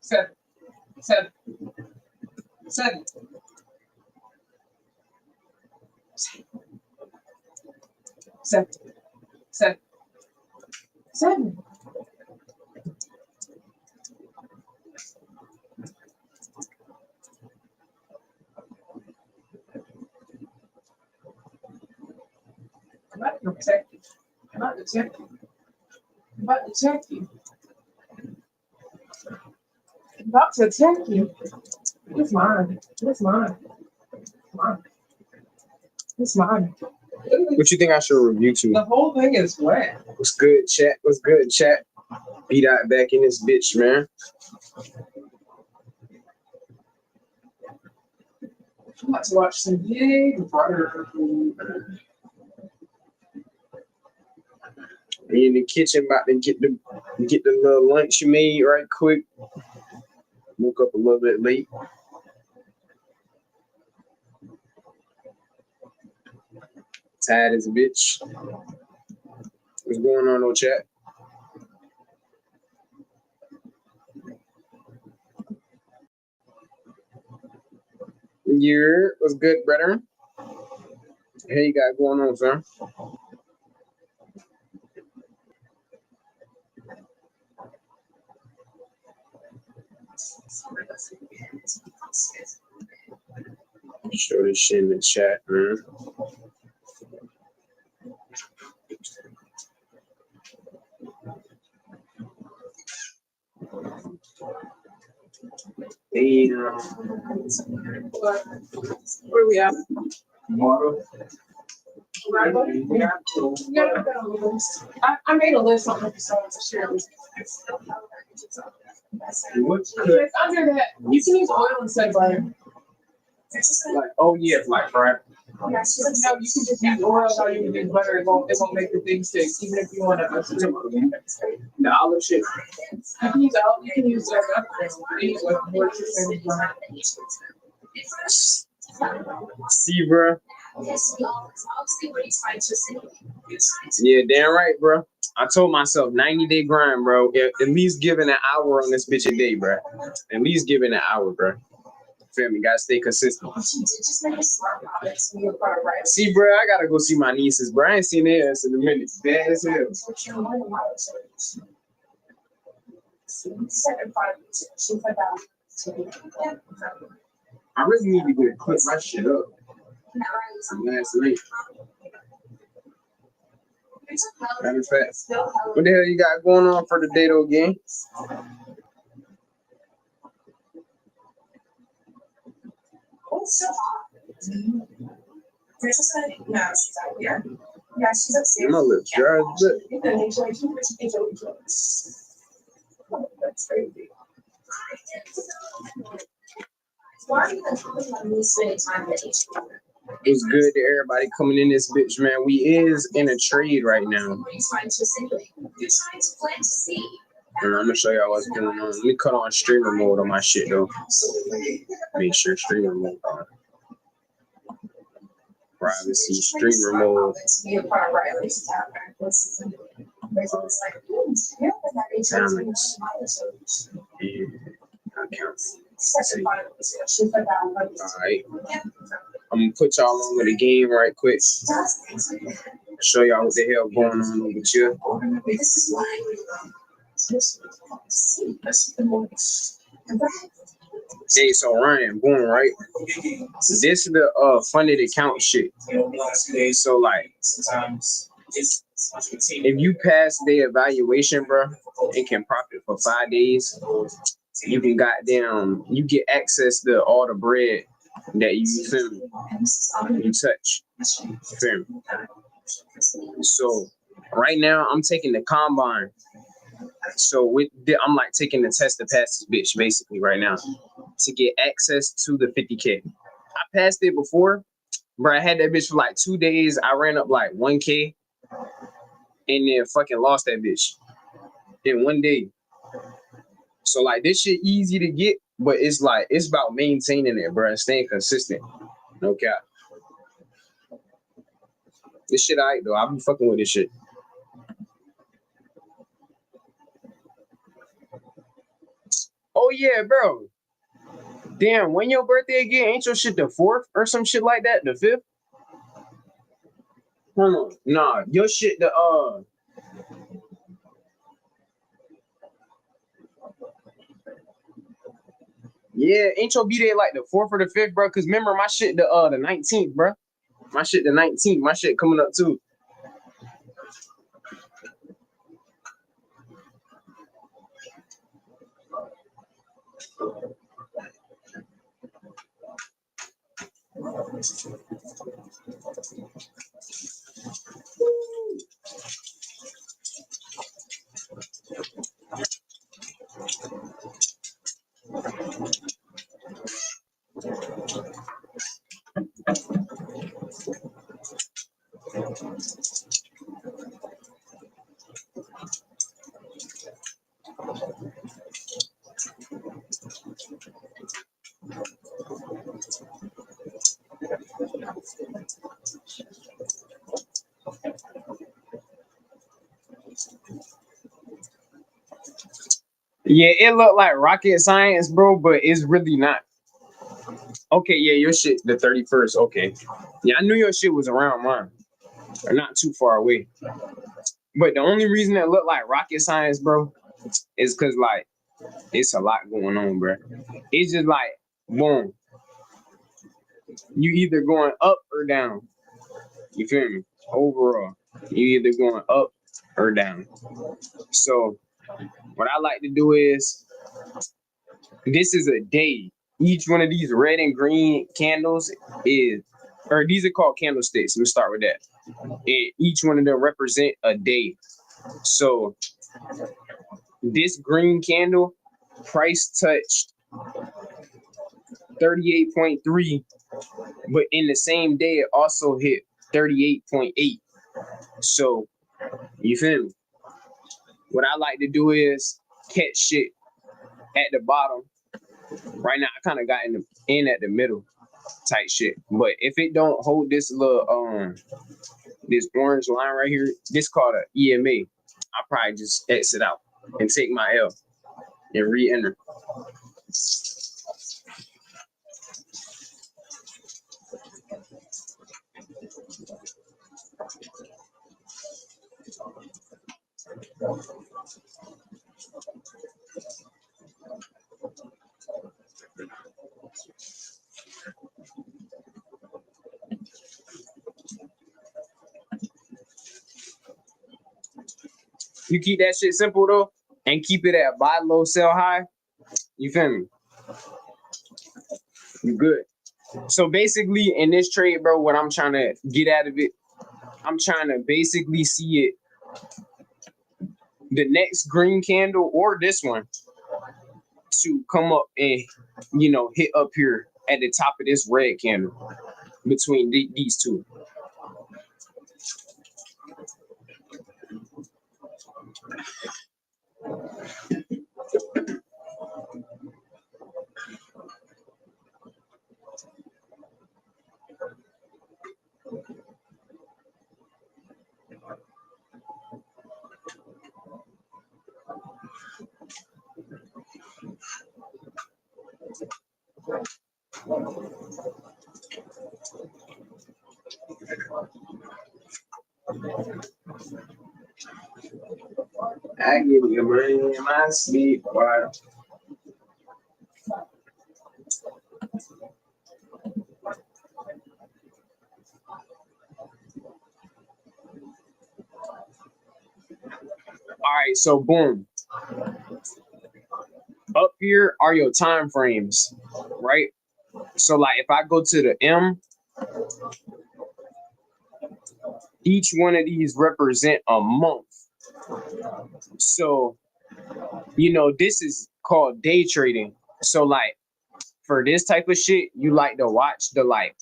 Seven. Seven. Seven. Seven. Seven. Seven. I'm about to protect you. I'm about to protect you. I'm about to protect you. I'm about to attack you. It's mine. It's mine. Mine. It's mine. What you think I should review to? The whole thing is wet. What's good, chat? What's good, chat? Beat out back in this bitch, man. I'm about to watch some Big Brother. We in the kitchen about to get the little lunch you made right quick. Woke up a little bit late. Tired as a bitch. What's going on, chat? Yeah, what's good, brother? Hey, you got going on, son? Show this shit in the chat, man. Hey, Where we at? tomorrow. I made a list on episodes to share with you. What's good? Under that, you can use oil instead of butter. Like, oh yeah, like right. No, you can just use oil, or you can use butter. It won't make the thing stick, even if you want to. The olive shit. You can use olive. You can use See, bro. Yeah, damn right, bro. I told myself 90-day grind, bro. At least giving an hour on this bitch a day, bro. At least giving an hour, bro. Feel me? Gotta stay consistent. See, bro, I gotta go see my nieces, bro. I ain't seen their ass in a minute. Bad as hell. I really need to go put my shit up. Last night. Matter of fact, what the hell you got going on for the day though, gang? No, she's out here. Yeah, she's upstairs. My lips dry as shit. That's crazy. Why are you on me spending time with each other? It's good to everybody coming in this bitch, man. We is in a trade right now. You're trying to plant a seed. And I'm gonna show y'all what's going on. Let me cut on streamer mode on my shit though. Make sure streamer mode on. Privacy, streamer mode. Comments. And accounts. Alright. I'm gonna put y'all on with the game right quick. Show y'all what the hell going on over here. Hey, so Ryan, boom, right? This is the funded account shit. So like, if you pass the evaluation, bro, it can profit for 5 days. You can you get access to all the bread that you feel me, you touch. Feel me? So right now I'm taking the combine. So I'm like taking the test to pass this bitch basically right now to get access to the 50K. I passed it before, bro. I had that bitch for like 2 days. I ran up like 1K and then fucking lost that bitch in 1 day. So like this shit easy to get, but it's like it's about maintaining it, bro, and staying consistent. No cap. This shit alright though. I be fucking with this shit. Oh yeah, bro. Damn, when your birthday again? Ain't your shit the 4th or some shit like that? The 5th? Hold on. Nah, your shit the yeah, ain't your B day like the 4th or the 5th, bro? Cause remember my shit the 19th, bro. My shit the 19th. My shit coming up too. Yeah, it looked like rocket science, bro, but it's really not. Okay, yeah, your shit the 31st. Okay. Yeah, I knew your shit was around mine. Or not too far away. But the only reason it looked like rocket science, bro, is because like it's a lot going on, bro. It's just like boom. You either going up or down. You feel me? Overall. You either going up or down. So what I like to do is this is a day. Each one of these red and green candles is, or these are called candlesticks. Let me start with that. And each one of them represent a day. So this green candle price touched 38.3, but in the same day it also hit 38.8. So you feel me? What I like to do is catch shit at the bottom. Right now I kind of got in at the middle type shit. But if it don't hold this little this orange line right here, this called a EMA. I'll probably just exit out and take my L and re-enter. You keep that shit simple though, and keep it at buy low, sell high. You feel me? You good. So basically, in this trade, bro, what I'm trying to get out of it, I'm trying to basically see it, the next green candle or this one, to come up and hit up here at the top of this red candle between these two. I give you money in my sleep, boy. All right, so boom. Up here are your time frames, right? So like if I go to the M, each one of these represent a month. So, this is called day trading. So like for this type of shit, you like to watch the like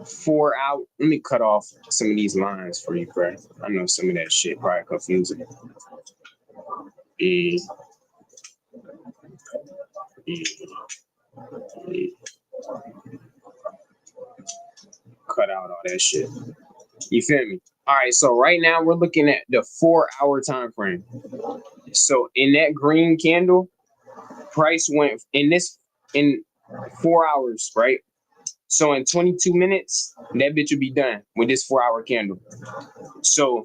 4 hour. Let me cut off some of these lines for you, bro. I know some of that shit probably confusing. E, E, E. Cut out all that shit. You feel me? All right, so right now we're looking at the 4 hour time frame. So in that green candle, price went in 4 hours, right? So in 22 minutes, that bitch will be done with this 4 hour candle. So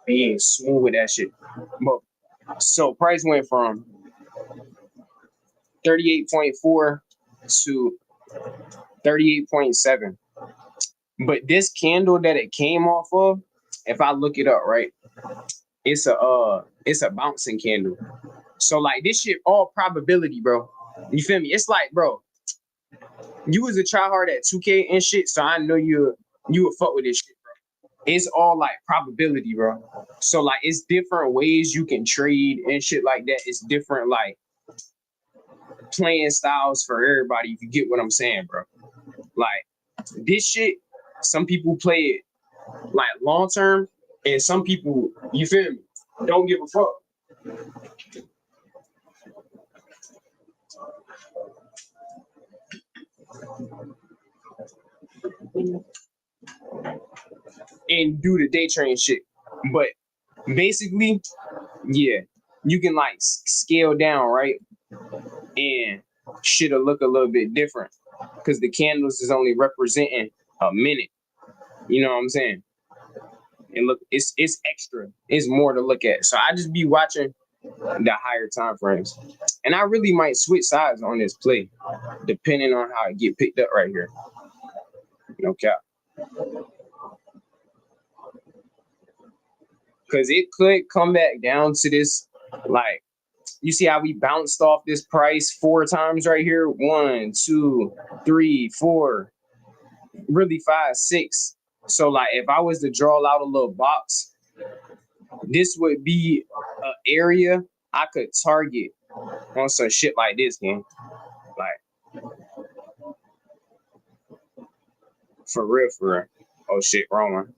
being smooth with that shit. But so price went from 38.4 to 38.7. But this candle that it came off of, if I look it up, right, it's a bouncing candle. So like this shit all probability, bro. You feel me? It's like, bro, you was a tryhard at 2K and shit, so I know you would fuck with this shit, bro. It's all like probability, bro. So like it's different ways you can trade and shit like that. It's different like playing styles for everybody, if you get what I'm saying, bro. Like this shit, some people play it like long term, and some people, you feel me, don't give a fuck. And do the day trade shit. But basically, yeah, you can like scale down, right? And shit'll look a little bit different because the candles is only representing a minute. You know what I'm saying? And look, it's extra. It's more to look at. So I just be watching the higher time frames. And I really might switch sides on this play, depending on how it get picked up right here. No cap. Because it could come back down to this, like, you see how we bounced off this price 4 times right here? 1, 2, 3, 4, really 5, 6. So like if I was to draw out a little box, this would be an area I could target on some shit like this, man. Like for real, for real. Oh shit, wrong one.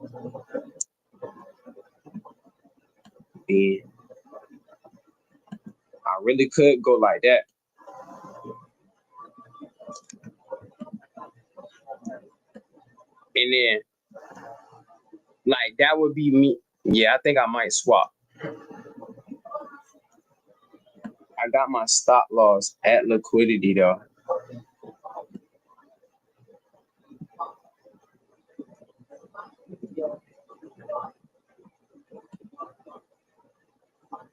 Yeah. I really could go like that. And then like that would be me. Yeah, I think I might swap. I got my stop loss at liquidity though.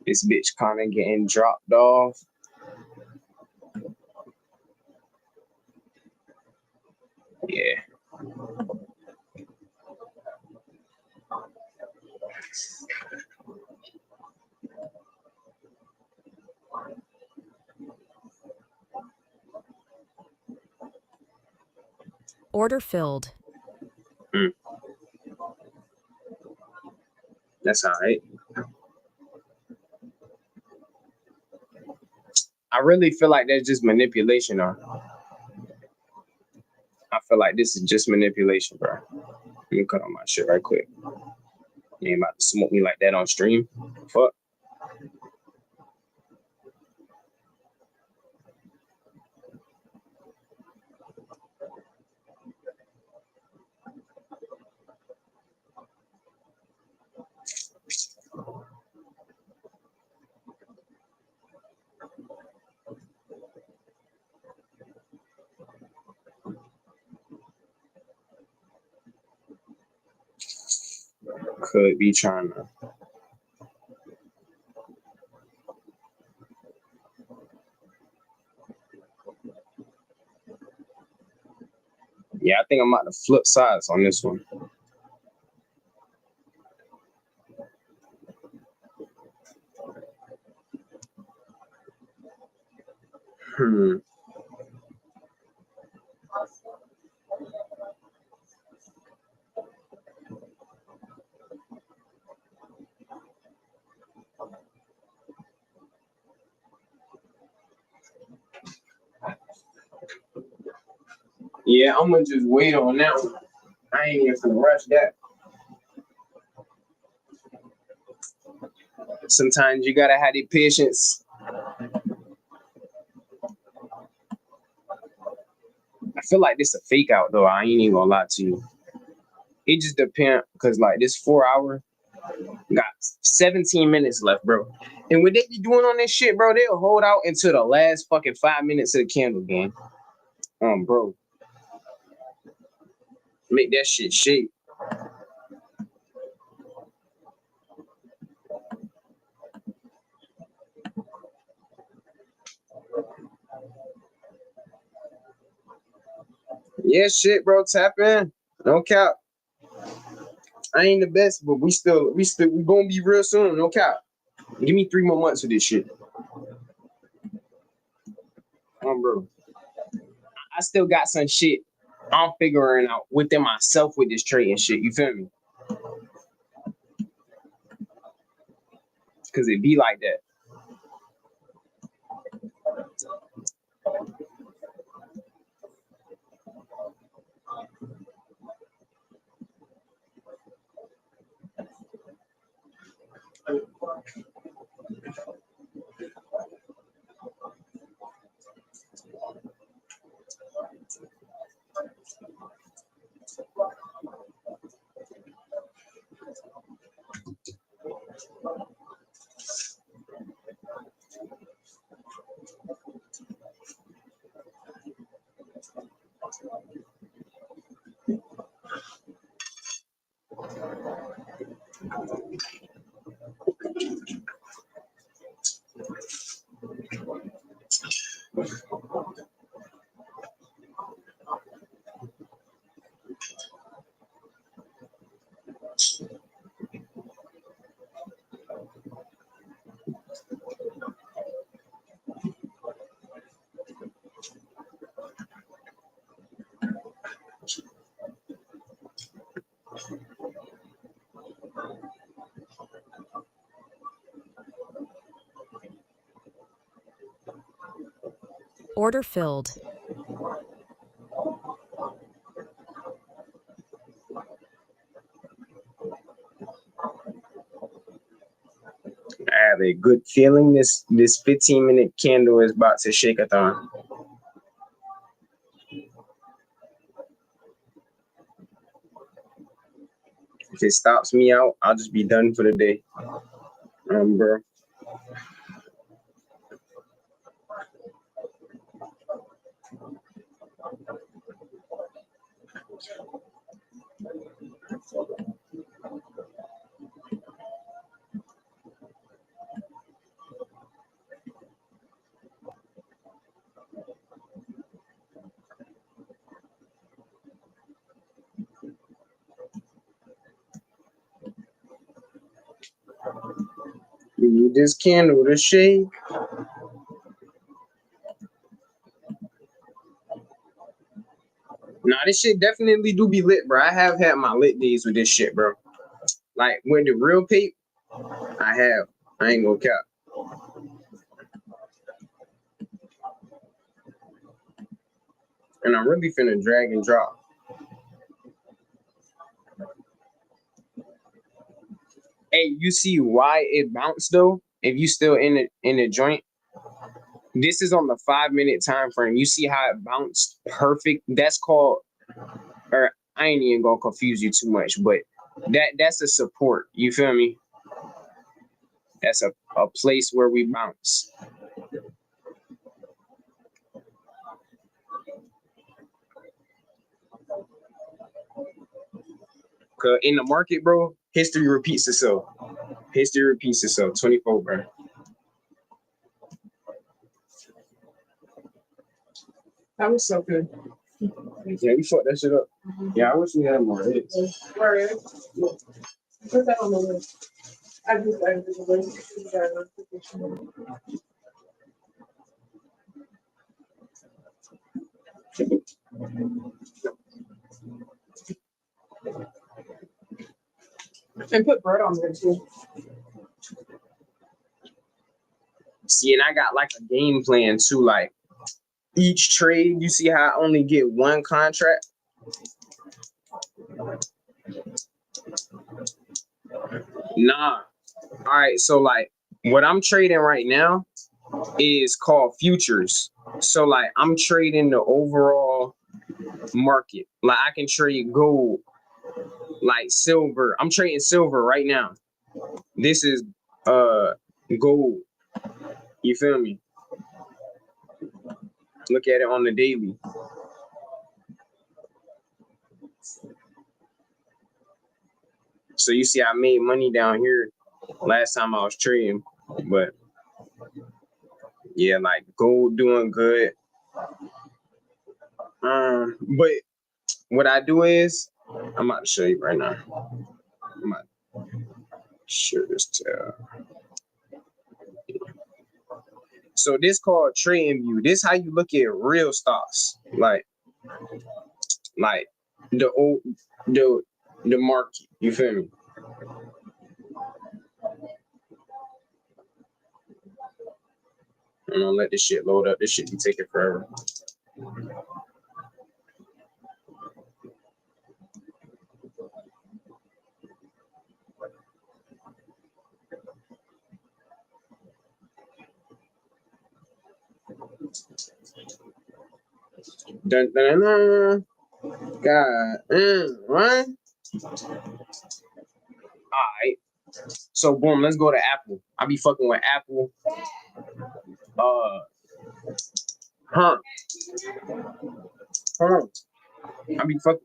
This bitch kind of getting dropped off. Yeah. Order filled. That's all right. I really feel like that's just manipulation, though. I feel like this is just manipulation, bro. Let me cut on my shit right quick. You ain't about to smoke me like that on stream. Fuck. Could be trying to. Yeah, I think I'm about to flip sides on this one. Yeah, I'm gonna just wait on that one. I ain't even gonna rush that. Sometimes you gotta have the patience. I feel like this a fake out though. I ain't even gonna lie to you. It just depends because like this 4 hour got 17 minutes left, bro. And what they be doing on this shit, bro, they'll hold out until the last fucking 5 minutes of the candle game. Bro. Make that shit shake. Yeah, shit, bro. Tap in. No cap. I ain't the best, but we gonna be real soon. No cap. Give me 3 more months of this shit. Bro. I still got some shit I'm figuring out within myself with this trading shit. You feel me? Cause it be like that. Order filled. I have a good feeling this 15-minute candle is about to shake a thon. If it stops me out, I'll just be done for the day. Bro. You need this candle to shake. Nah, this shit definitely do be lit, bro. I have had my lit days with this shit, bro. Like with the real pape, I have. I ain't gonna cap. And I'm really finna drag and drop. Hey, you see why it bounced though? If you still in the joint, this is on the 5-minute time frame. You see how it bounced perfect? That's called, or I ain't even gonna confuse you too much, but that's a support. You feel me? That's a place where we bounce. Cause in the market, bro, history repeats itself. History repeats itself. 24, bro. That was so good. Yeah, we fucked that shit up. Yeah, I wish we had more hits. Word. Put that on the list. I just added the list. You got a notification. And put bread on there too. See, and I got like a game plan too. Like each trade, you see how I only get one contract? Nah. All right, so like what I'm trading right now is called futures. So like I'm trading the overall market. Like I can trade gold like silver. I'm trading silver right now. This is gold. You feel me? Look at it on the daily. So you see, I made money down here last time I was trading, but yeah, like gold doing good. But what I do is, I'm about to show you right now. I'm about to share this to. So this called trading view. This how you look at real stocks, like the old the market. You feel me? I'm gonna let this shit load up. This shit be taking forever. Dun, dun, dun. God, right? All right. So boom, let's go to Apple. I be fucking with Apple. Huh? I be fucking.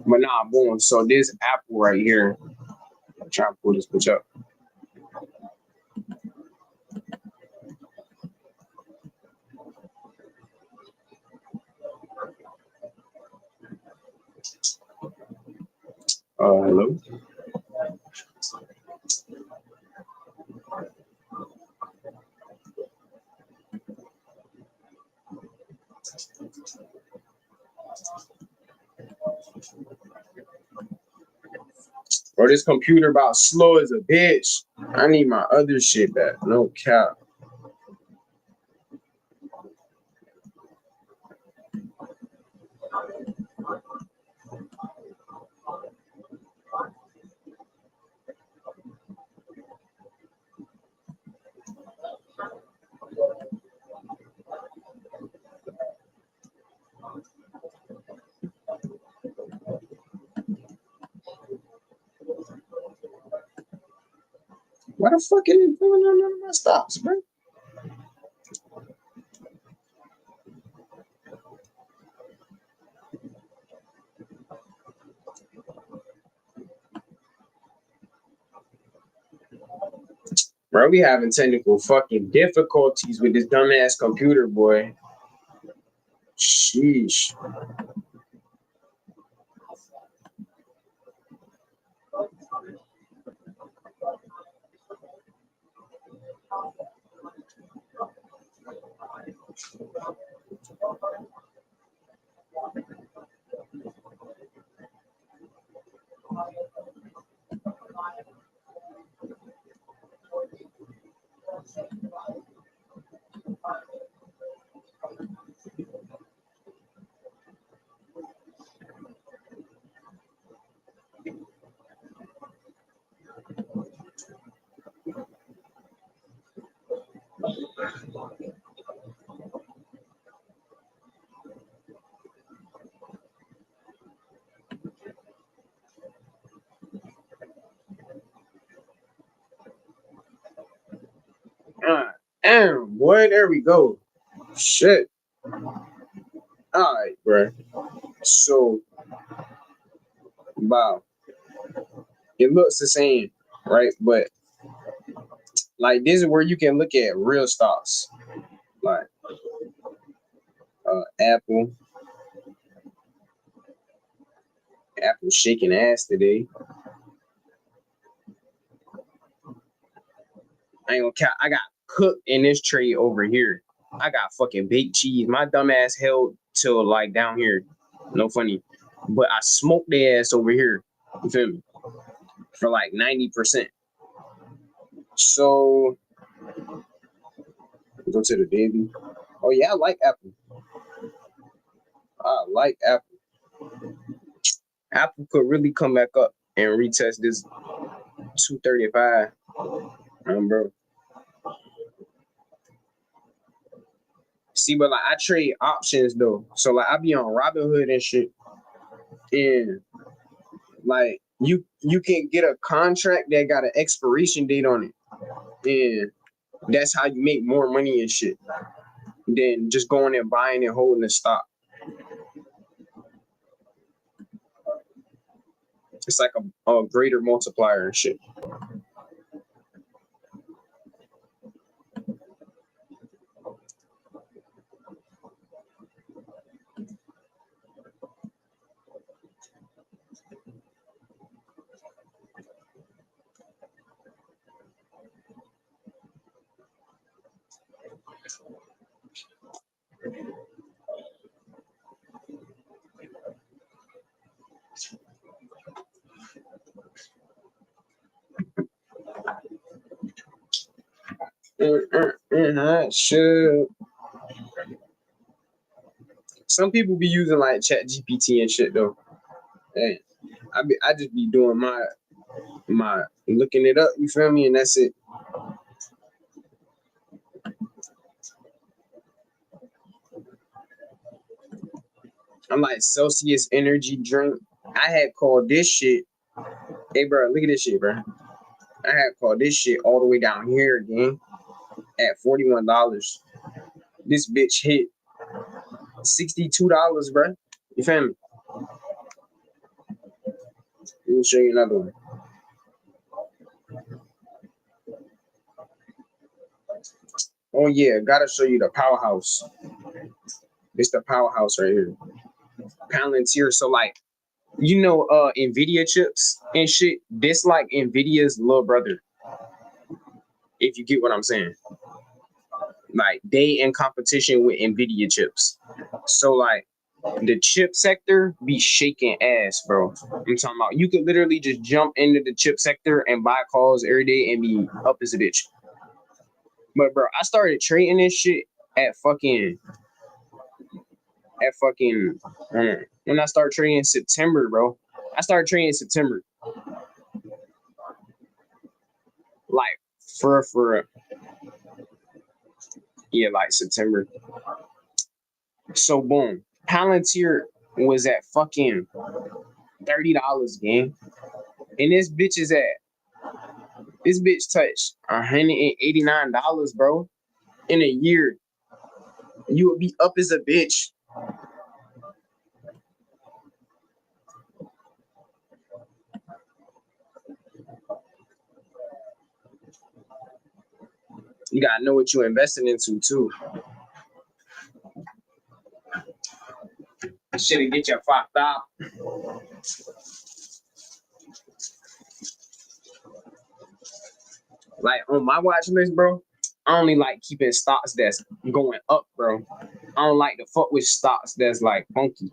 But nah, boom. So this Apple right here. I'm trying to pull this bitch up. Hello. Or this computer about slow as a bitch. I need my other shit back. No cap. Why the fuck it ain't pulling on none of my stops, bro? Bro, we having technical fucking difficulties with this dumbass computer, boy. Sheesh. Damn, boy, there we go. Shit. All right, bro. So, wow. It looks the same, right? But like this is where you can look at real stocks, like Apple. Apple shaking ass today. I ain't gonna count. I got cooked in this tray over here. I got fucking baked cheese. My dumb ass held till like down here. No funny. But I smoked the ass over here. You feel me? For like 90%. So go to the baby. Oh yeah, I like Apple. I like Apple. Apple could really come back up and retest this 235. Bro. See, but like I trade options though. So like I be on Robinhood and shit. And like you can get a contract that got an expiration date on it. And that's how you make more money and shit than just going and buying and holding the stock. It's like a greater multiplier and shit. Sure. Some people be using like Chat GPT and shit though. Hey, I just be doing my looking it up. You feel me? And that's it. I'm like Celsius energy drink. I had called this shit. Hey, bro, look at this shit, bro. I had called this shit all the way down here again at $41. This bitch hit $62, bro. You feel me? Let me show you another one. Oh yeah, gotta show you the powerhouse. This the powerhouse right here. Palantir. So like, you know, Nvidia chips and shit. This like Nvidia's little brother. If you get what I'm saying. Like they in competition with Nvidia chips. So like the chip sector be shaking ass, bro. I'm talking about you could literally just jump into the chip sector and buy calls every day and be up as a bitch. But bro, I started trading this shit at fucking when I started trading in September, bro. I started trading in September. Like for yeah, like September. So boom. Palantir was at fucking $30, gang. And this bitch touched $189, bro. In a year. You would be up as a bitch. You gotta know what you're investing into too. Shit'll get you fucked up. Like on my watch list, bro, I only like keeping stocks that's going up, bro. I don't like to fuck with stocks that's like funky.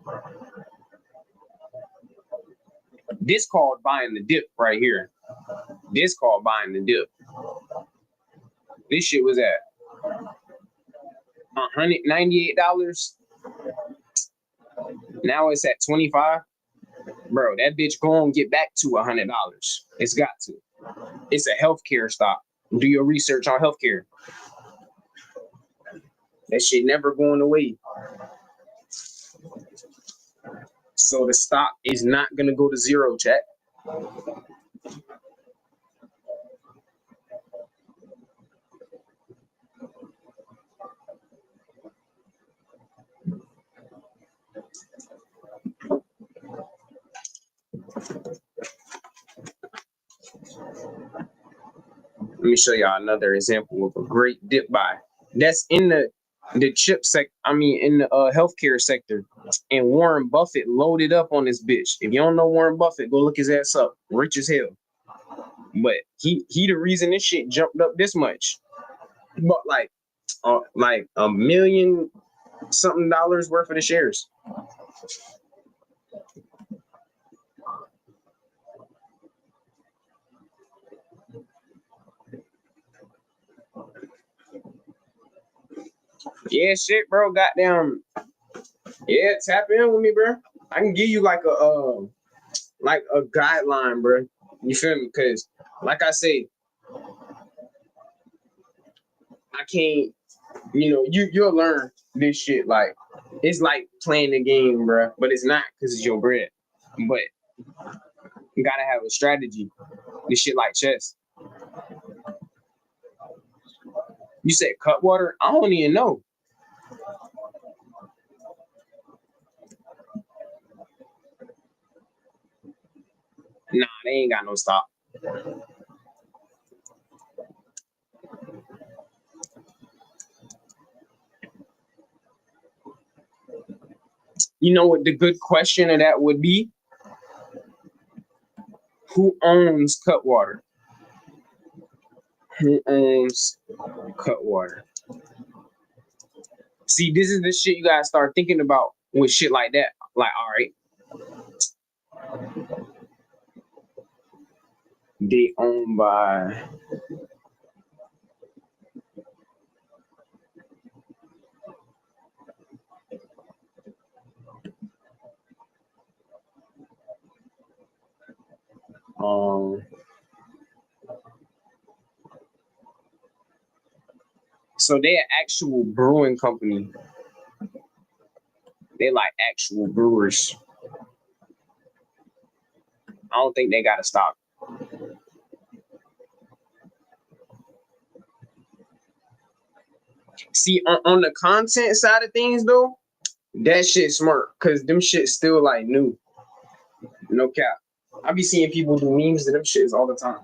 This called buying the dip right here. This called buying the dip. This shit was at $198. Now it's at 25. Bro, that bitch gonna get back to $100. It's got to. It's a healthcare stock. Do your research on healthcare. That shit never going away. So the stock is not gonna go to zero, chat. Let me show y'all another example of a great dip buy. That's in the chip sector. I mean, in the healthcare sector. And Warren Buffett loaded up on this bitch. If you don't know Warren Buffett, go look his ass up. Rich as hell. But he the reason this shit jumped up this much. But like $1 million something dollars worth of the shares. Yeah, shit, bro. Goddamn. Yeah, tap in with me, bro. I can give you like a guideline, bro. You feel me? Cause like I say, I can't. You'll learn this shit. Like it's like playing the game, bro. But it's not because it's your bread. But you gotta have a strategy. This shit like chess. You said Cutwater? I don't even know. Nah, they ain't got no stop. You know what the good question of that would be? Who owns Cutwater? Who owns Cutwater? See, this is the shit you gotta start thinking about with shit like that. Like, all right, they owned by so they're an actual brewing company. They like actual brewers. I don't think they got to stop. See, on the content side of things though, that shit smart because them shit still like new. No cap. I be seeing people do memes to them shits all the time.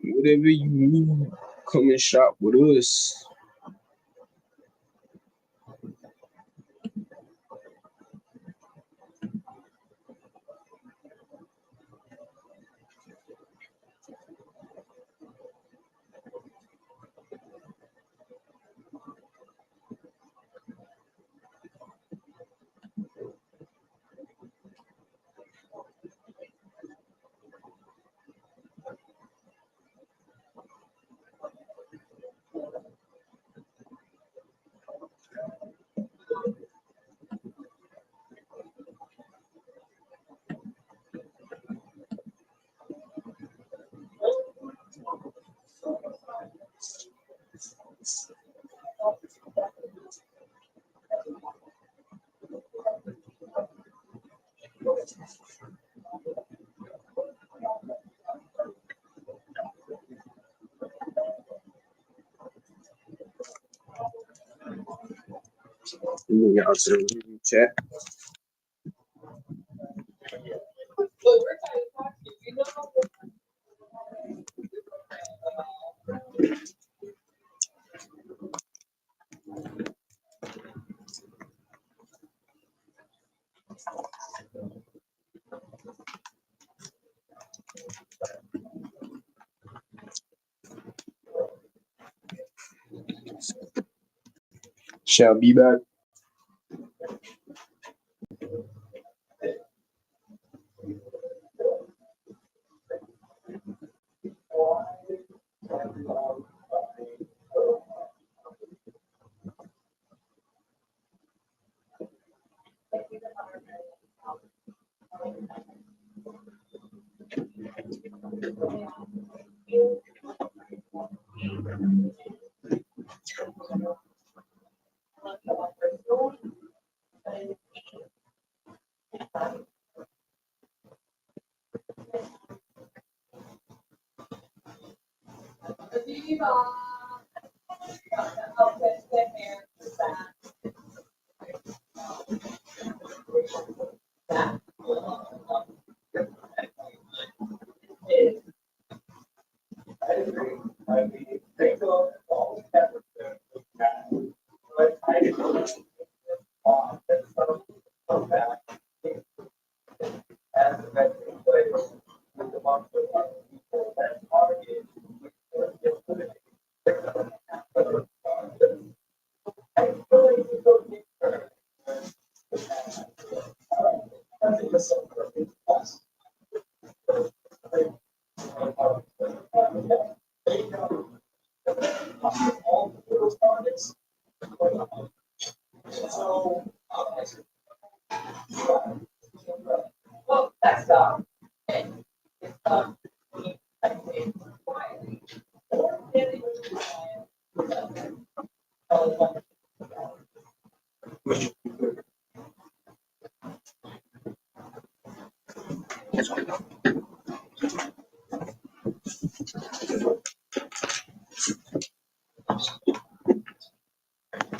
Whatever you need, come and shop with us. Moving out to the review chat. Shall be back.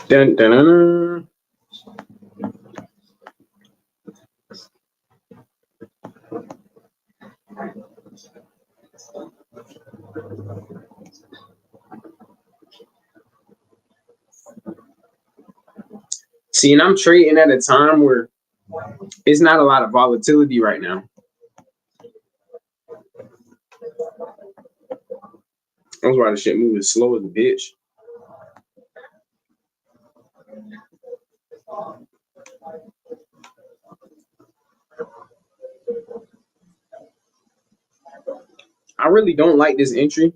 Dun, dun, dun, dun. See, and I'm trading at a time where it's not a lot of volatility right now. That's why the shit moving slow as a bitch. I really don't like this entry.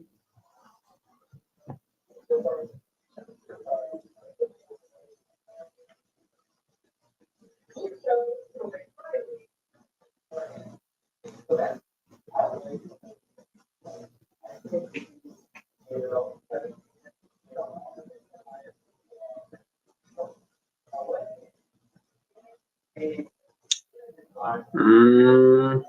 Mm.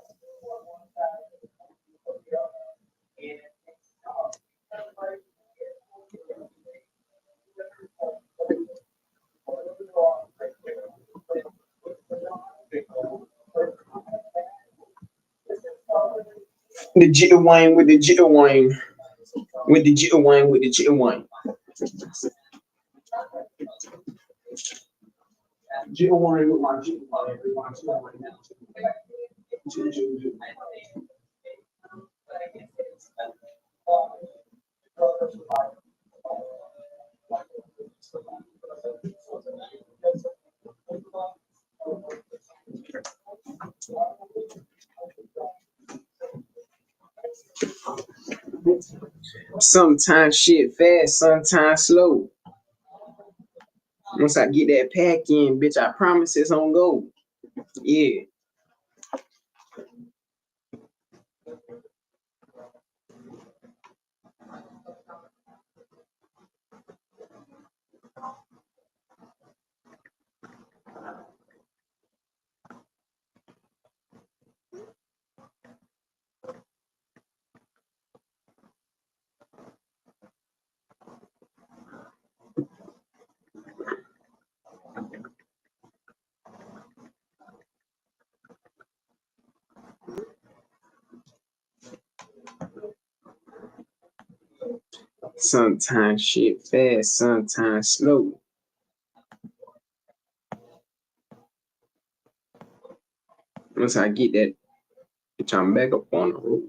The jitter wine with the jitter wine. With the jitter wine with the jitter wine. Jitter wine with my jitter wine. Everyone's right now. Jitter, jitter, jitter. Sometimes shit fast, sometimes slow. Once I get that pack in, bitch, I promise it's on go. Yeah. Sometimes shit fast, sometimes slow. Once I get that, bitch, I'm back up on the road.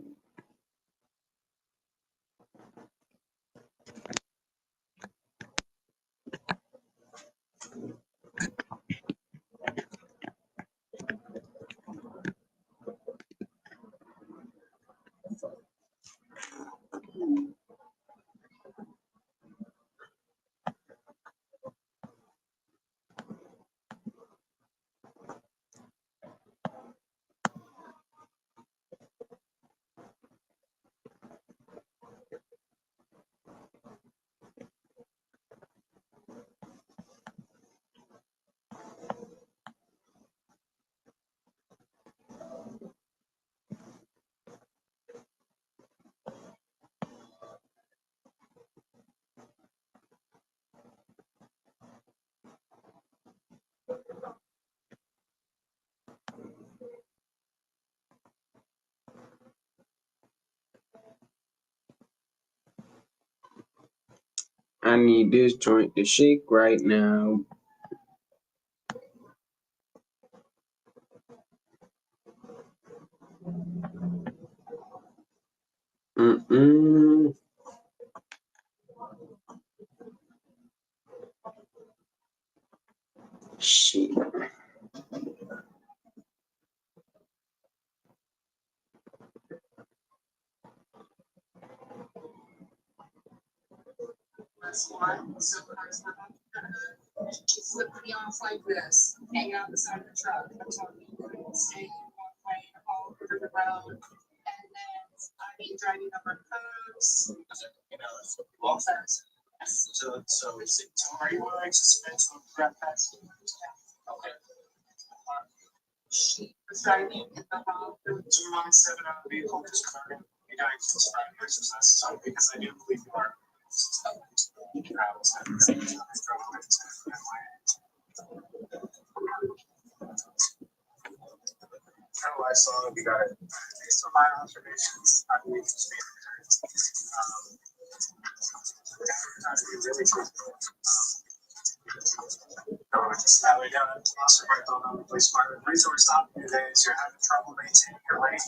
I need this joint to shake right now. Shit. That's one. So just look beyond like this, hang out the side of the truck. I'm talking, stay one way all over the road. And then I be driving over curbs. You know, it's all fast. So is it tomorrow morning suspension grab fast? Okay. She was driving in the hall. 217 on the vehicle, just starting. You know, I just find exercise so because I do believe you are. I saw we got it. Based on my observations, I believe it's being really true. Just that way down. Also, right on the police department. The reason we're stopping you today is you're having trouble maintaining your lane.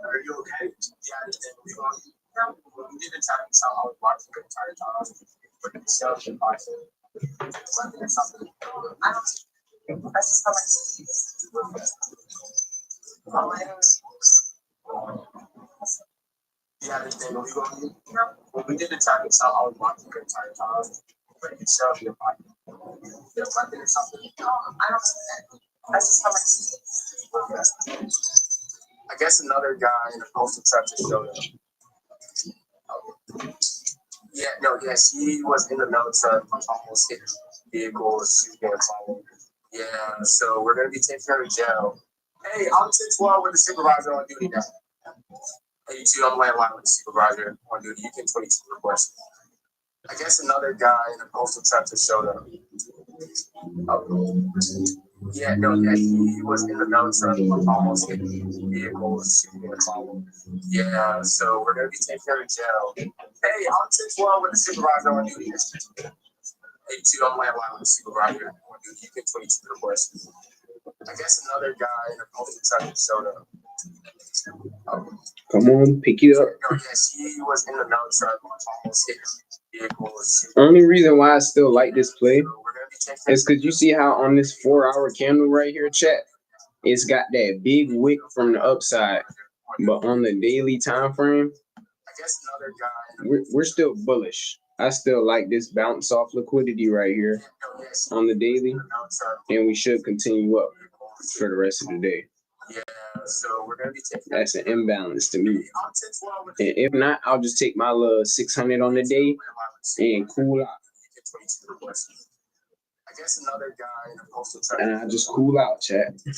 Are you okay? Yeah, we didn't tell you how I was watching the entire time. But it's still impossible. Something. I don't think that's just how I see it. Yeah, we didn't tell you how I was watching the entire time. But it's still impossible. Something or something. I don't see that. That's just how I see it. I guess another guy in a postal truck just showed up. Yes, he was in the middle truck, almost hit vehicles, she was getting followed. Yeah, so we're gonna be taking her to jail. Hey, I'm 1012 with the supervisor on duty now. Hey, you two, I'm landline with the supervisor on duty. You can 22 request. I guess another guy in a postal truck just showed up. He was in the middle truck, almost hit vehicles, she was getting followed. Yeah, so we're gonna be taking her to jail. Hey, I'm 1012 with the supervisor on duty. Hey, two, I'm landline with the supervisor on duty. You can 22 request. I guess another guy in a postal truck showed up. Come on, pick it up. He was in the middle truck, almost hit vehicles. Only reason why I still like this play is because you see how on this 4-hour candle right here, chat, it's got that big wick from the upside, but on the daily time frame, we're still bullish. I still like this bounce off liquidity right here on the daily, and we should continue up for the rest of the day. So we're gonna be taking. That's an imbalance to me. And if not, I'll just take my little 600 on the day and cool out. I guess another guy in a postal truck. And I just cool out, chat. He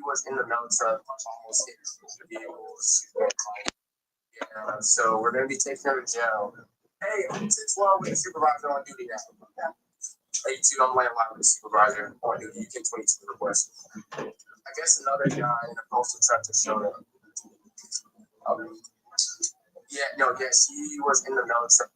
was in the middle truck, almost hit the vehicles. Yeah, so we're gonna be taking her to jail. Hey, I'm 1012 with the supervisor on duty now. Hey, two, I'm landline with the supervisor on duty. You can 22 request. I guess another guy in a postal truck just showed up. He was in the middle truck.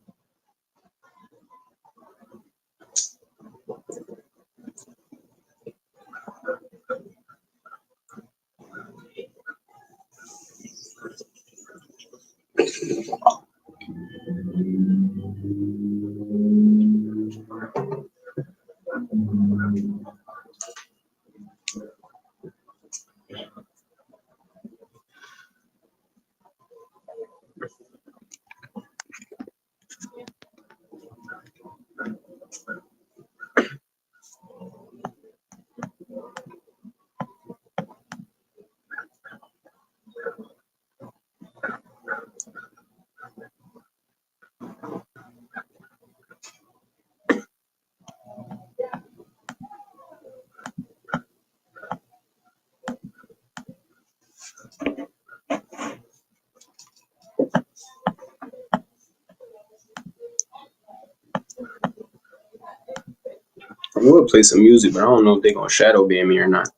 I would play some music, but I don't know if they're gonna shadow ban me or not.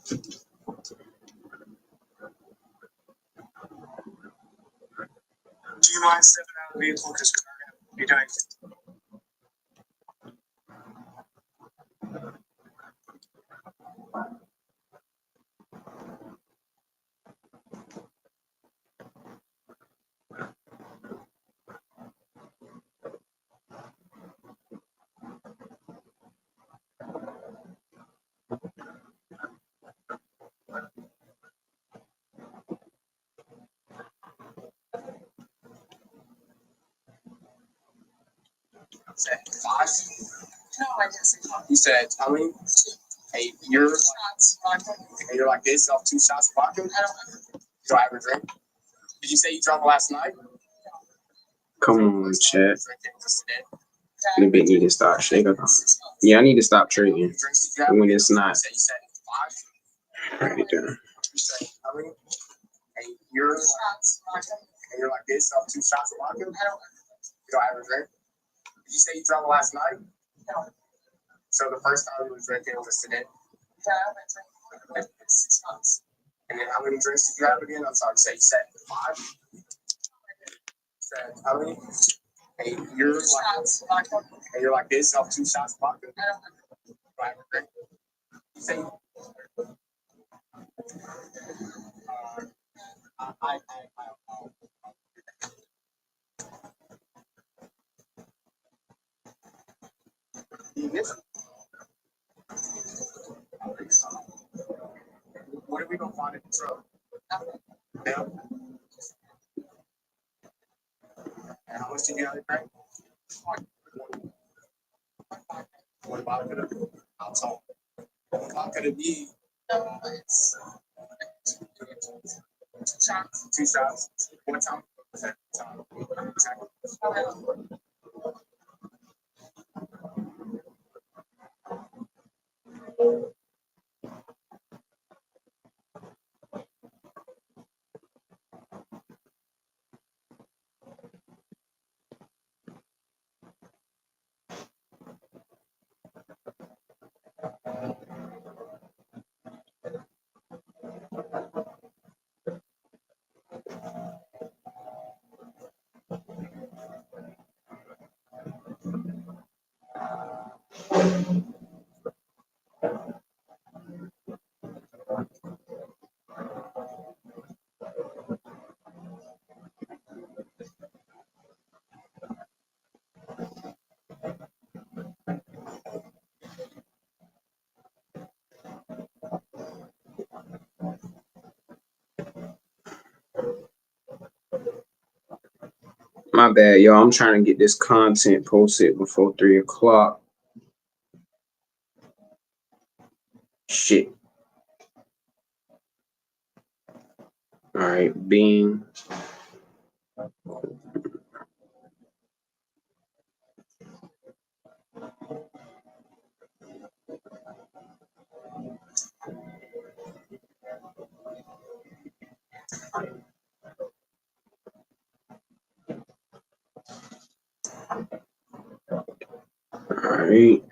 Do you mind stepping out of the vehicle because we're not going to be doing Said 5? No, I didn't say 5. You said how many? Hey, you're like this off 2 shots of vodka? You don't have a drink? Did you say you drunk last night? Come on, chat. The bit need to stop shaking. Yeah, I need to stop trading when it's not right there. You said how many? Hey, you're like this off 2 shots of vodka? You don't have a drink? Did you say you drunk last night? No. So the first time you were drinking was today? Yeah, I went drinking for 6 months. And then how many drinks did you have again? I'm sorry, you said 5? You said how many? Hey, you're like this off 2 shots of vodka? I don't have a drink. You say you missed. What are we gonna find in the truck? Yeah. And how much did you have to drink? What about it? I'll talk. How could it be? No, it's 2 shots. 2 shots. What time was that time? Exactly. My bad, y'all. I'm trying to get this content posted before 3 o'clock. Shit. All right, Bing. All right.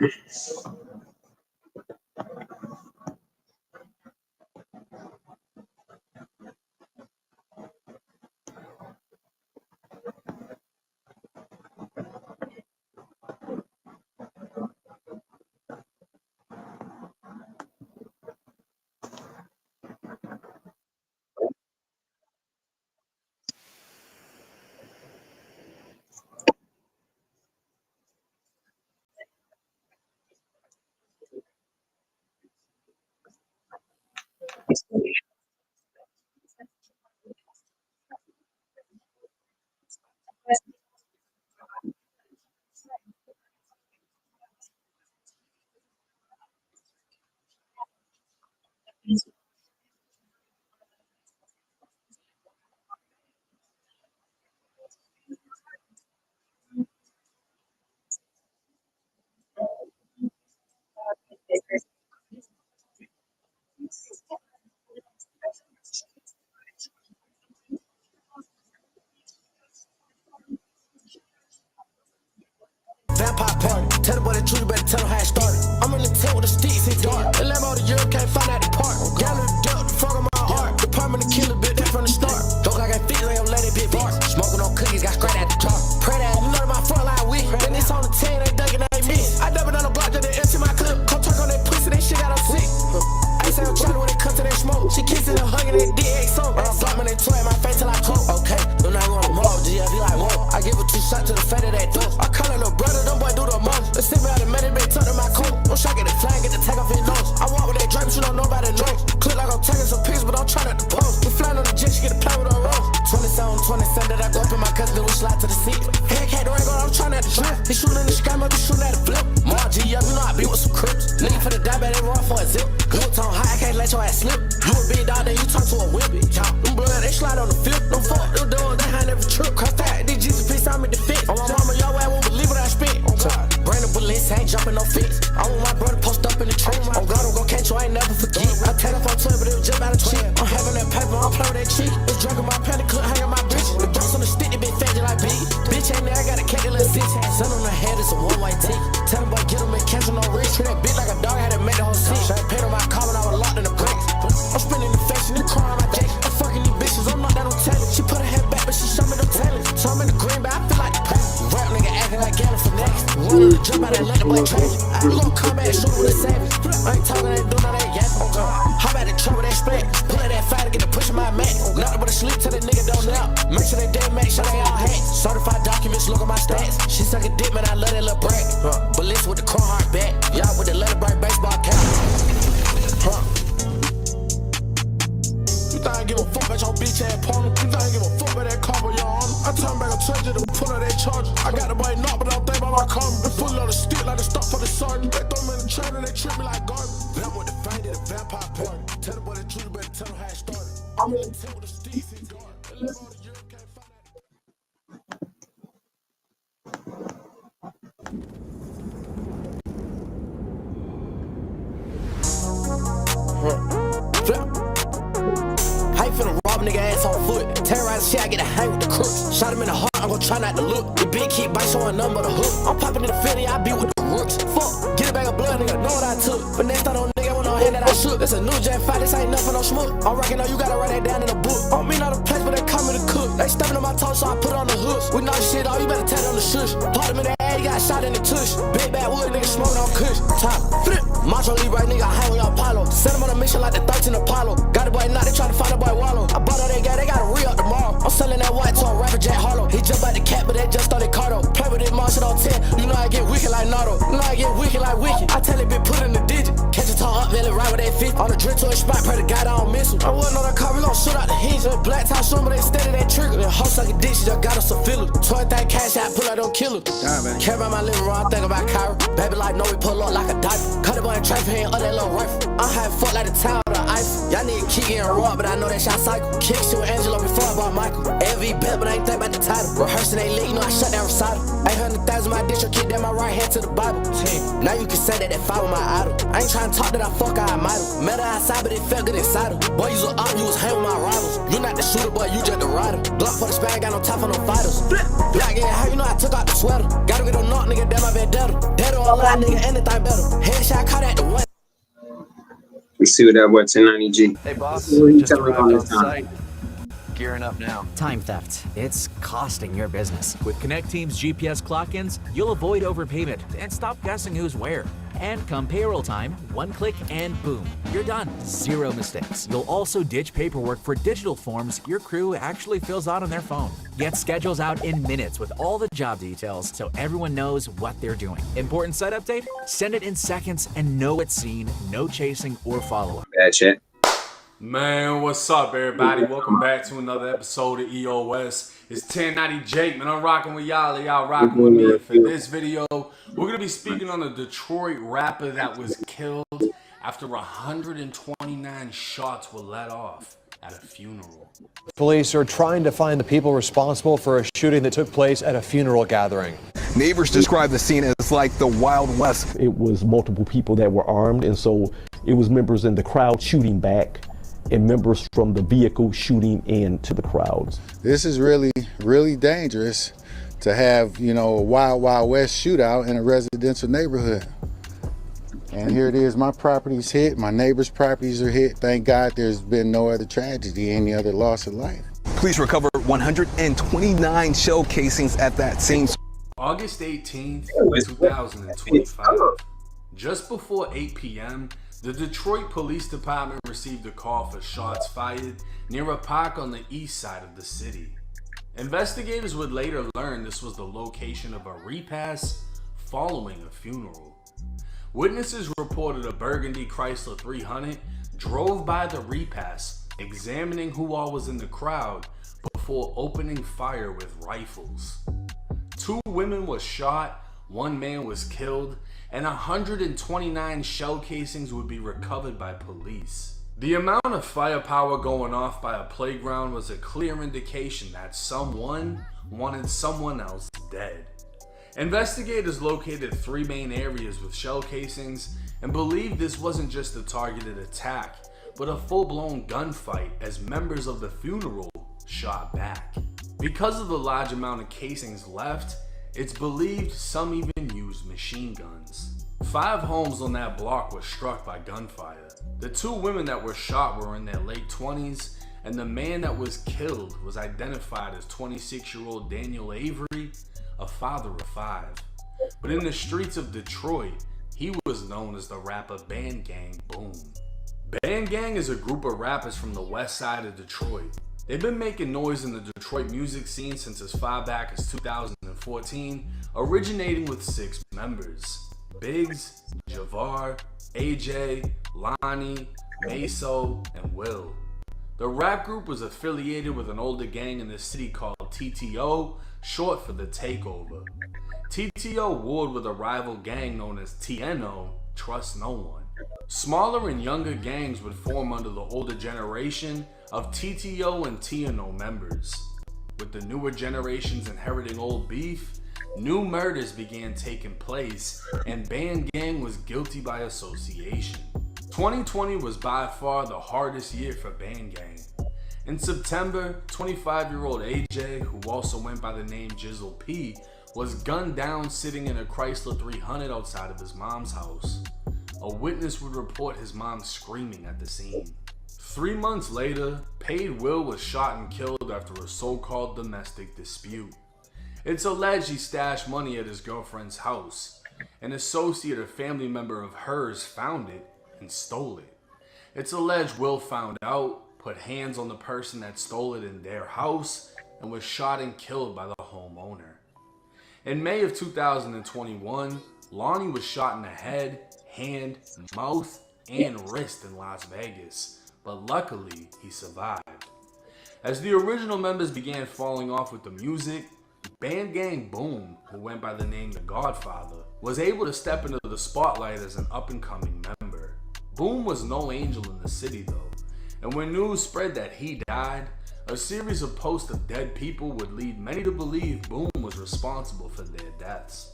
Tell the boy the truth, you better tell him how it started. I'm in the tent with the sticks, it's dark. The Lambo to Europe, can't find out the park. Down to the duck, the fuck on my heart. The permanent killer bit that from the start. Joke I got feet, they don't let it be bark. Smoking on cookies, got scratched at the top. Pray that you know my front line weak. Then it's on the 10, they ducking, they miss. I double on the block, just they empty my clip. Come talk on that pussy, that shit got us sick. I say I'm trying when it comes to that smoke. She kissing and hugging that DX song. I'm slapping that toy in my face till I choke. Okay, I'm not gonna mob, GF, he like, whoa. I give her 2 shots to the fat of that dope. I call her little brother, them boy do the most. Let's send me out the man, they tuck in my coat. Don't shock at the flag, get the tag off his nose. I walk with that drink, but you don't know about the nose. Click like I'm taking some pics, but I'm trying not to pose. We flying on the jet, she get a play with a rose. 27 that I go up in my cousin, then we slide to the seat. Head cat, the ring on, I'm trying not to drift. He shooting in the sky, mother shooting at the flip. More GF, you know I be with some crips. Nigga for the die, but they run for a zip. Good tone high, I can't let your ass slip. You a big dog, then you turn to a whip. Them blood, they slide on the flip. Them fuck, them doors, they hand every trip. Cross that, these Jesus piece, I'm in the fit. On my mama, y'all ass won't believe what I spit. Bring the bullets, ain't jumping no fits. I want my brother post up in the trench. On God, I'm gon' catch you, I ain't never forget. I tell up on 12, but it was just out of cheap. I'm having that paper, I'm playing with that cheek. It's drinking my penny, clip, hanging my bitch. The box on the stick, they been fed like big. Bitch ain't there, I got a cat that little six. Sun on the head, it's a one-white tick. Tell him boy, get him and catch him no wrist. Treat that bitch like a dog, had to make the whole scene. So I paid on my car when I was locked in the bricks. I'm spinning the face and the car on my dick. I'm fucking these bitches, I'm not that on talent. She put her head back, but she show me the talent. So I'm in the green, but I feel like the president. Rap nigga acting like Gallon for next. Wanted to jump out and let the boy trash. I gon' come back and shoot with a savage. I ain't talking, I ain't doing all that yet. Hop out the truck with that spec. Pull out that fire to get the push in my mat. Nothing but a sleep till the nigga don't nap. Make sure they dead, make sure they all hacks. Certified documents, look at my stats. She suck a dick, man, I love that little brat. But listen with the car hard back. Y'all with the letter bright baseball cap. You think I give a fuck about your bitch ass partner? You think I give a fuck about that car with your honor? I turn back a treasure to pull out that charger. I got the boy knocked, but I don't think about my karma. They pull on the stick like the stop for the sergeant. They throw me in the trailer, they trip me like garbage. Then I'm with the fang, did a vampire party. Tell the boy the truth, you better tell him how it started. I'm in the tent with the sticks, it's dark. They live on the Europe, can't find that. How you finna rob a nigga ass on foot? Terrorize shit, I get a hang with the crooks. Shot him in the heart, I'm gon' try not to look. The big keep bite showing nothing but a hook. I'm popping in the Philly, I be with the rooks. Fuck, get a bag of blood, nigga, know what I took. But next time on nigga, with no hand that I shook. It's a new Jet 5, this ain't nothing for no smoke. I'm rockin' on, you gotta write that down in the book. I don't mean all the place, but they call me the cook. They steppin' on my toes, so I put on the hooks. We knock shit off, you better tell on the shush. Part him in the ass, he got shot in the tush. Big bad wood, nigga smoking on kush. Top, flip. Macho Lee right nigga, hang with your Apollo. Send him on a mission like the 13 Apollo. Got the boy now, they try to find the boy Wallow. I bought all they got re-up tomorrow. I'm selling that white to a rapper Jack Harlow. He jump out the cat, but they just started Cardo. Play with it, Marshall on 10. You know I get wicked like Nardo. You know I get wicked like Wicked. I tell it, been put in the digit. Catch a tall up, man, right with that 50. On the drip to a spot, pray to God I don't miss him. I wasn't on the car, we gon' shoot out the hinge. Black top show, but they steady that trigger. Then hoe sucking dick, she just got us a filler. 20,000 cash out, pull out, don't kill her. Care about my living room, I think about Kyra. Baby like, no, we pull up like a diaper. Cut the boy and trap hand, up that little rifle. I'm high fuck like the tower of the ice. Y'all need key getting raw, but I know that shot cycle. Kick shit with Angelo before I bought Michael. LV bet, but I ain't think about the title. Rehearsing they lit, you know I shut down recital. 800,000 my district, kick down my right hand to the Bible. Now you can say that fight with my idol. I ain't trying to talk that I fuck, I admire her. Met her outside, but it felt good inside her. Boy, you was up, you was hang with my rivals. You not the shooter, boy, you just the rider. Glock for the span, got no time for no fighters. Black getting hurt, you know I took out the sweater. Gotta get a knock, nigga, damn my vendetta. Dead or alive, nigga, anything better. Headshot caught at the one. Let's see what that boy 1090G. Hey boss, What you just telling me arrived on on this time? site. Gearing up now. Time theft. It's costing your business. With Connect Team's GPS clock-ins, you'll avoid overpayment and stop guessing who's where. And come payroll time, one click and boom, you're done. Zero mistakes. You'll also ditch paperwork for digital forms your crew actually fills out on their phone. Get schedules out in minutes with all the job details so everyone knows what they're doing. Important site update? Send it in seconds and know it's seen, no chasing or follow-up. Bad shit. Man, what's up, everybody? Welcome back to another episode of EOS. It's 1090 Jake, man. I'm rocking with y'all. Y'all rocking with me. For this video, we're going to be speaking on the Detroit rapper that was killed after 129 shots were let off at a funeral. Police are trying to find the people responsible for a shooting that took place at a funeral gathering. Neighbors describe the scene as like the Wild West. It was multiple people that were armed, and so it was members in the crowd shooting back and members from the vehicle shooting into the crowds. This is really, really dangerous to have, you know, a Wild Wild West shootout in a residential neighborhood. And here it is, my property's hit, my neighbors' properties are hit. Thank God there's been no other tragedy, any other loss of life. Police recovered 129 shell casings at that scene. August 18th, 2025. Just before 8 p.m., the Detroit Police Department received a call for shots fired near a park on the east side of the city. Investigators would later learn this was the location of a repast following a funeral. Witnesses reported a burgundy Chrysler 300 drove by the repast, examining who all was in the crowd before opening fire with rifles. 2 women were shot, 1 man was killed, and 129 shell casings would be recovered by police. The amount of firepower going off by a playground was a clear indication that someone wanted someone else dead. Investigators located 3 main areas with shell casings and believed this wasn't just a targeted attack, but a full-blown gunfight as members of the funeral shot back. Because of the large amount of casings left, it's believed some even used machine guns. 5 homes on that block were struck by gunfire. The 2 women that were shot were in their late 20s, and the man that was killed was identified as 26-year-old Daniel Avery, a father of 5. But in the streets of Detroit, he was known as the rapper BandGang Boom. BandGang is a group of rappers from the west side of Detroit. They've been making noise in the Detroit music scene since as far back as 2014, originating with 6 members: Biggs, Javar, AJ, Lonnie, Meso, and Will. The rap group was affiliated with an older gang in the city called TTO, short for the Takeover. TTO warred with a rival gang known as TNO, Trust No One. Smaller and younger gangs would form under the older generation of TTO and TNO members. With the newer generations inheriting old beef, new murders began taking place, and BandGang was guilty by association. 2020 was by far the hardest year for BandGang. In September, 25-year-old AJ, who also went by the name Jizzle P, was gunned down sitting in a Chrysler 300 outside of his mom's house. A witness would report his mom screaming at the scene. 3 months later, Paid Will was shot and killed after a so-called domestic dispute. It's alleged he stashed money at his girlfriend's house. An associate or family member of hers found it and stole it. It's alleged Will found out, put hands on the person that stole it in their house, and was shot and killed by the homeowner. In May of 2021, Lonnie was shot in the head, hand, mouth, and wrist in Las Vegas, but luckily he survived. As the original members began falling off with the music, BandGang Boom, who went by the name The Godfather, was able to step into the spotlight as an up-and-coming member. Boom was no angel in the city though, and when news spread that he died, a series of posts of dead people would lead many to believe Boom was responsible for their deaths.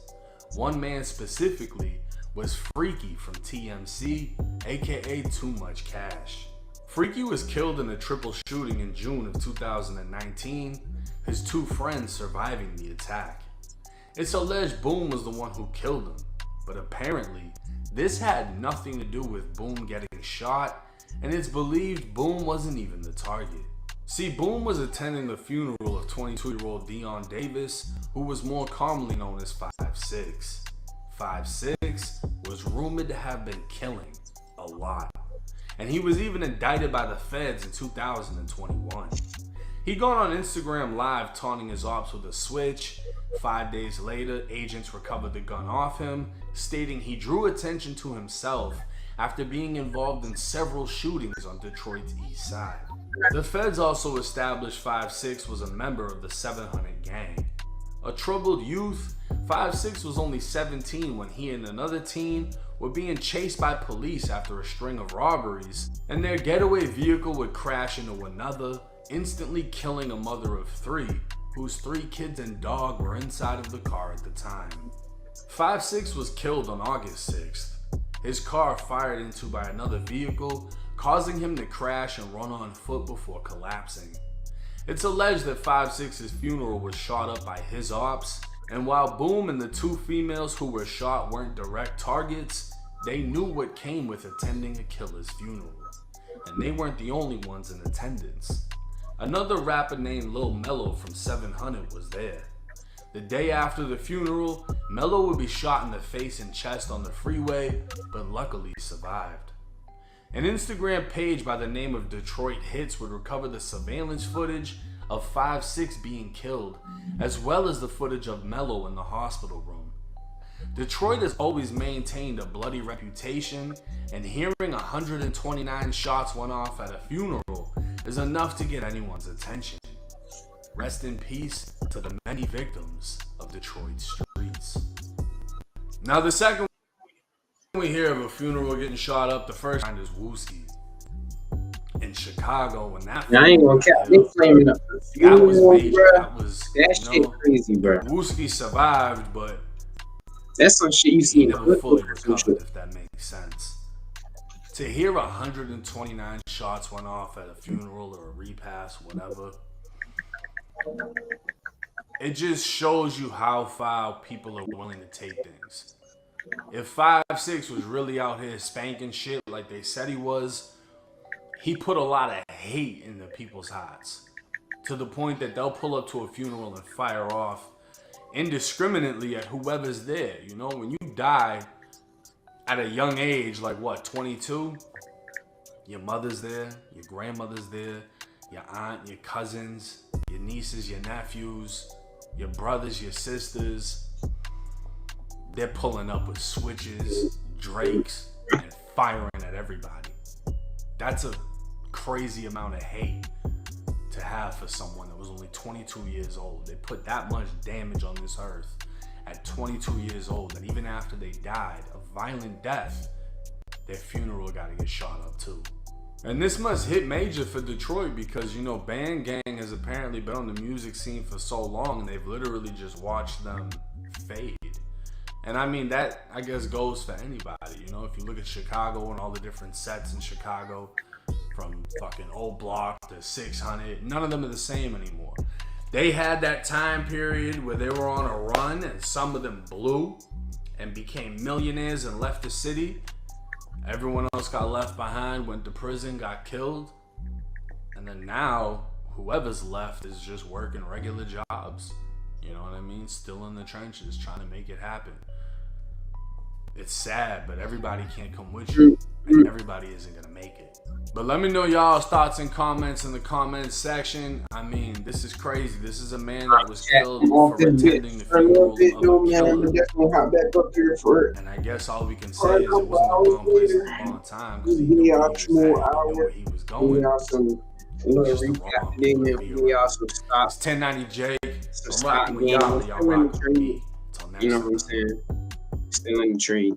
One man specifically was Freaky from TMC, aka Too Much Cash. Freaky was killed in a triple shooting in June of 2019, his 2 friends surviving the attack. It's alleged Boom was the one who killed him, but apparently this had nothing to do with Boom getting shot, and it's believed Boom wasn't even the target. See, Boom was attending the funeral of 22-year-old Dion Davis, who was more commonly known as 5'6". 5'6" was rumored to have been killing a lot, and he was even indicted by the feds in 2021. He got on Instagram Live taunting his ops with a switch. 5 days later, agents recovered the gun off him, stating he drew attention to himself after being involved in several shootings on Detroit's east side. The feds also established 5'6" was a member of the 700 gang. A troubled youth, 5'6" was only 17 when he and another teen were being chased by police after a string of robberies, and their getaway vehicle would crash into another, instantly killing a mother of 3, whose 3 kids and dog were inside of the car at the time. 5'6" was killed on August 6th. His car fired into by another vehicle, causing him to crash and run on foot before collapsing. It's alleged that 5-6's funeral was shot up by his ops, and while Boom and the 2 females who were shot weren't direct targets, they knew what came with attending a killer's funeral. And they weren't the only ones in attendance. Another rapper named Lil Mello from 700 was there. The day after the funeral, Mello would be shot in the face and chest on the freeway, but luckily survived. An Instagram page by the name of Detroit Hits would recover the surveillance footage of 5-6 being killed, as well as the footage of Mello in the hospital room. Detroit has always maintained a bloody reputation, and hearing 129 shots went off at a funeral is enough to get anyone's attention. Rest in peace to the many victims of Detroit streets. Now, the second we hear of a funeral getting shot up, the first time is Wooski in Chicago. When that I ain't gonna cap. They flaming up the funeral, that was major. Bro. That shit crazy, bro. Wooski survived, but that's some shit you see. He never fully recovered, if that makes sense. To hear 129 shots went off at a funeral or a repast, whatever, it just shows you how far people are willing to take things. If 5-6 was really out here spanking shit like they said he was, he put a lot of hate into people's hearts, to the point that they'll pull up to a funeral and fire off indiscriminately at whoever's there. You know, when you die at a young age, like what, 22, your mother's there, your grandmother's there, your aunt, your cousins, your nieces, your nephews, your brothers, your sisters, they're pulling up with switches, drakes, and firing at everybody. That's a crazy amount of hate to have for someone that was only 22 years old. They put that much damage on this earth at 22 years old, that even after they died a violent death, their funeral got to get shot up too. And this must hit major for Detroit because, you know, Band Gang has apparently been on the music scene for so long, and they've literally just watched them fade. And I mean, that, I guess, goes for anybody. You know, if you look at Chicago and all the different sets in Chicago, from fucking Old Block to 600, none of them are the same anymore. They had that time period where they were on a run, and some of them blew and became millionaires and left the city. Everyone else got left behind, went to prison, got killed. And then now, whoever's left is just working regular jobs. You know what I mean? Still in the trenches, trying to make it happen. It's sad, but everybody can't come with you, and everybody isn't gonna make it. But let me know y'all's thoughts and comments in the comments section. I mean, this is crazy. This is a man that was killed for attending the funeral of a killer. And I guess all we can say is it was in the wrong place at the wrong time, because he knew where he was going. It's 1090 Jake. I'm rocking with y'all. Y'all rocking with me. Until next time. You know what I'm saying? Still in the tree.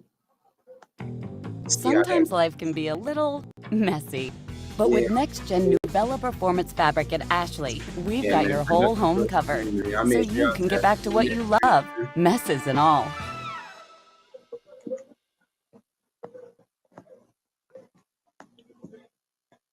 Sometimes life can be a little messy. But with next-gen Nuvella Performance Fabric at Ashley, we've got your whole home covered. So you can get back to what you love, messes and all.